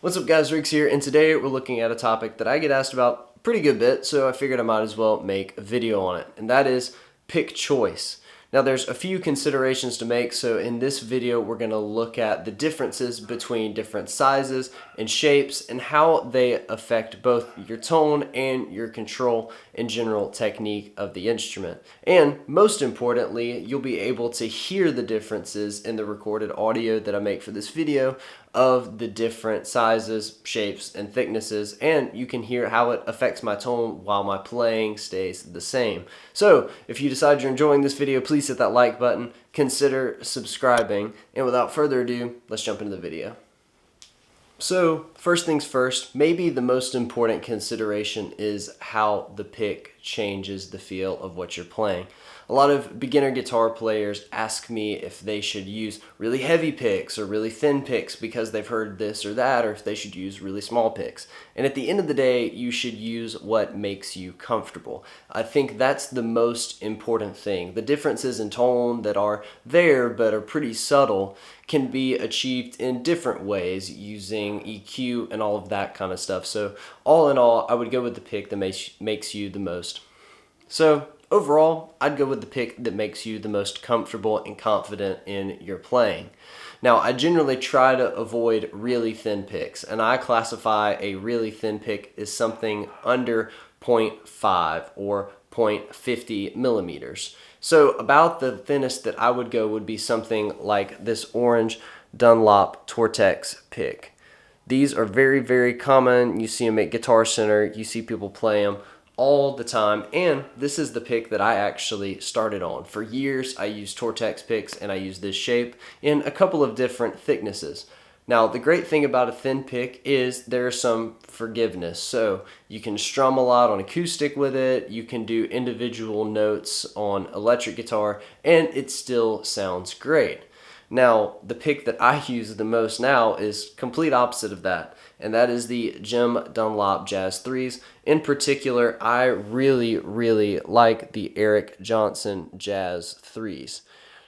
What's up guys, Riggs here, and today we're looking at a topic that I get asked about a pretty good bit, so I figured I might as well make a video on it, and that is pick choice. Now there's a few considerations to make, so in this video we're going to look at the differences between different sizes and shapes and how they affect both your tone and your control and general technique of the instrument. And most importantly, you'll be able to hear the differences in the recorded audio that I make for this video of the different sizes, shapes, and thicknesses, and you can hear how it affects my tone while my playing stays the same. So if you decide you're enjoying this video, please hit that like button, consider subscribing, and without further ado, let's jump into the video. So first things first, maybe the most important consideration is how the pick changes the feel of what you're playing. A lot of beginner guitar players ask me if they should use really heavy picks or really thin picks because they've heard this or that, or if they should use really small picks. And at the end of the day, you should use what makes you comfortable. I think that's the most important thing. The differences in tone that are there but are pretty subtle can be achieved in different ways using EQ and all of that kind of stuff. So all in all, I would go with the pick that makes you the most. So overall, I'd go with the pick that makes you the most comfortable and confident in your playing. Now, I generally try to avoid really thin picks, and I classify a really thin pick as something under 0.5 or 0.50 millimeters. So about the thinnest that I would go would be something like this orange Dunlop Tortex pick. These are very, very common. You see them at Guitar Center. You see people play them all the time, and this is the pick that I actually started on. For years, I used Tortex picks, and I used this shape in a couple of different thicknesses. Now, the great thing about a thin pick is there's some forgiveness. So you can strum a lot on acoustic with it, you can do individual notes on electric guitar, and it still sounds great. Now, the pick that I use the most now is complete opposite of that, and that is the Jim Dunlop Jazz 3s. In particular, I really like the Eric Johnson Jazz 3s.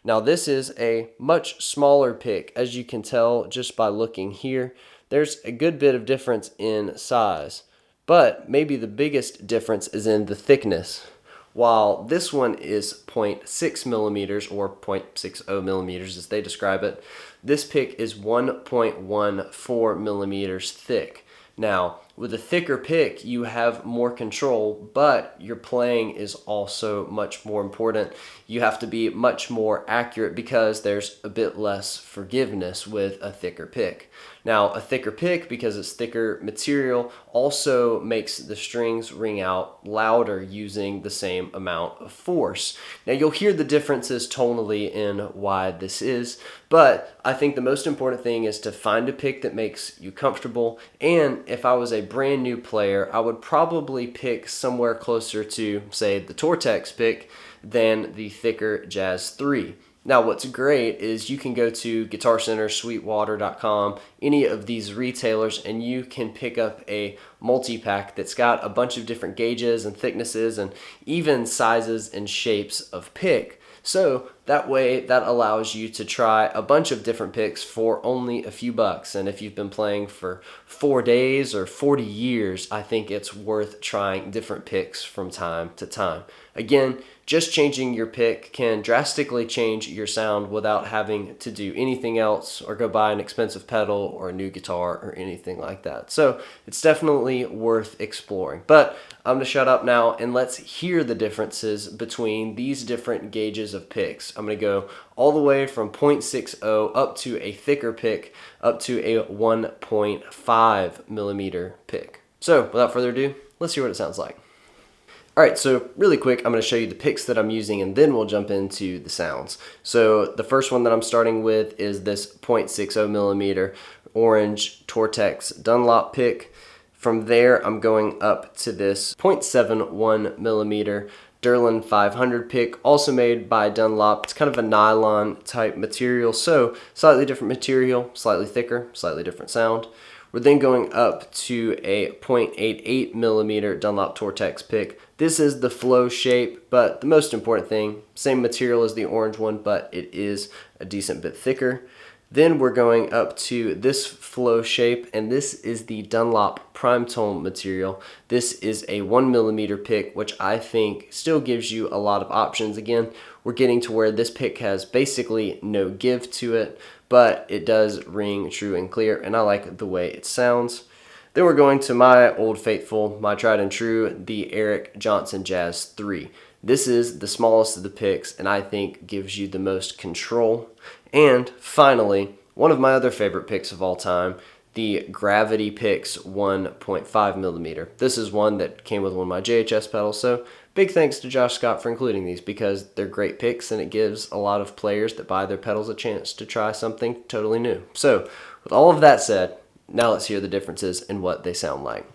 Now, this is a much smaller pick, as you can tell just by looking here. There's a good bit of difference in size, but maybe the biggest difference is in the thickness. While this one is 0.6 millimeters or 0.60 millimeters as they describe it, this pick is 1.14 millimeters thick. Now, with a thicker pick, you have more control, but your playing is also much more important. You have to be much more accurate because there's a bit less forgiveness with a thicker pick. Now, a thicker pick, because it's thicker material, also makes the strings ring out louder using the same amount of force. Now, you'll hear the differences tonally in why this is, but I think the most important thing is to find a pick that makes you comfortable. And if I was a brand new player, I would probably pick somewhere closer to, say, the Tortex pick than the thicker Jazz 3. Now, what's great is you can go to Guitar Center, Sweetwater.com, any of these retailers, and you can pick up a multi-pack that's got a bunch of different gauges and thicknesses and even sizes and shapes of pick. So that way, that allows you to try a bunch of different picks for only a few bucks. And if you've been playing for 4 days or 40 years, I think it's worth trying different picks from time to time. Again, just changing your pick can drastically change your sound without having to do anything else or go buy an expensive pedal or a new guitar or anything like that. So it's definitely worth exploring. But I'm going to shut up now and let's hear the differences between these different gauges of picks. I'm going to go all the way from 0.60 up to a thicker pick up to a 1.5 millimeter pick. So without further ado, let's hear what it sounds like. Alright, so really quick, I'm going to show you the picks that I'm using and then we'll jump into the sounds. So the first one that I'm starting with is this 0.60 millimeter orange Tortex Dunlop pick. From there, I'm going up to this 0.71 millimeter Derlin 500 pick, also made by Dunlop. It's kind of a nylon type material, so slightly different material, slightly thicker, slightly different sound. We're then going up to a 0.88 millimeter Dunlop Tortex pick. This is the flow shape, but the most important thing, same material as the orange one, but it is a decent bit thicker. Then we're going up to this flow shape, and this is the Dunlop Prime Tone material. This is a 1mm pick, which I think still gives you a lot of options. Again, we're getting to where this pick has basically no give to it, but it does ring true and clear, and I like the way it sounds. Then we're going to my old faithful, my tried and true, the Eric Johnson Jazz 3. This is the smallest of the picks, and I think gives you the most control. And finally, one of my other favorite picks of all time, the Gravity Picks 1.5mm. This is one that came with one of my JHS pedals, so big thanks to Josh Scott for including these because they're great picks and it gives a lot of players that buy their pedals a chance to try something totally new. So, with all of that said, now let's hear the differences in what they sound like.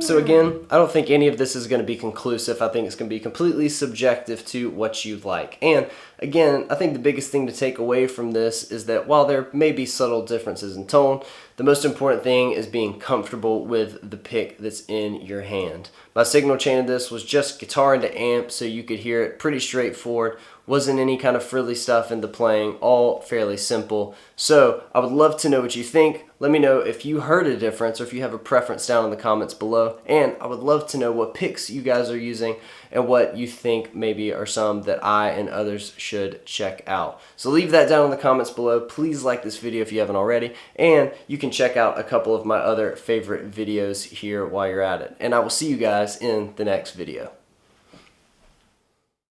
So again, I don't think any of this is going to be conclusive. I think it's going to be completely subjective to what you like. And again, I think the biggest thing to take away from this is that while there may be subtle differences in tone, the most important thing is being comfortable with the pick that's in your hand. My signal chain of this was just guitar into amp, so you could hear it pretty straightforward. Wasn't any kind of frilly stuff in the playing, all fairly simple. So I would love to know what you think. Let me know if you heard a difference or if you have a preference down in the comments below. And I would love to know what picks you guys are using and what you think maybe are some that I and others should check out. So leave that down in the comments below. Please like this video if you haven't already. And you can check out a couple of my other favorite videos here while you're at it. And I will see you guys in the next video.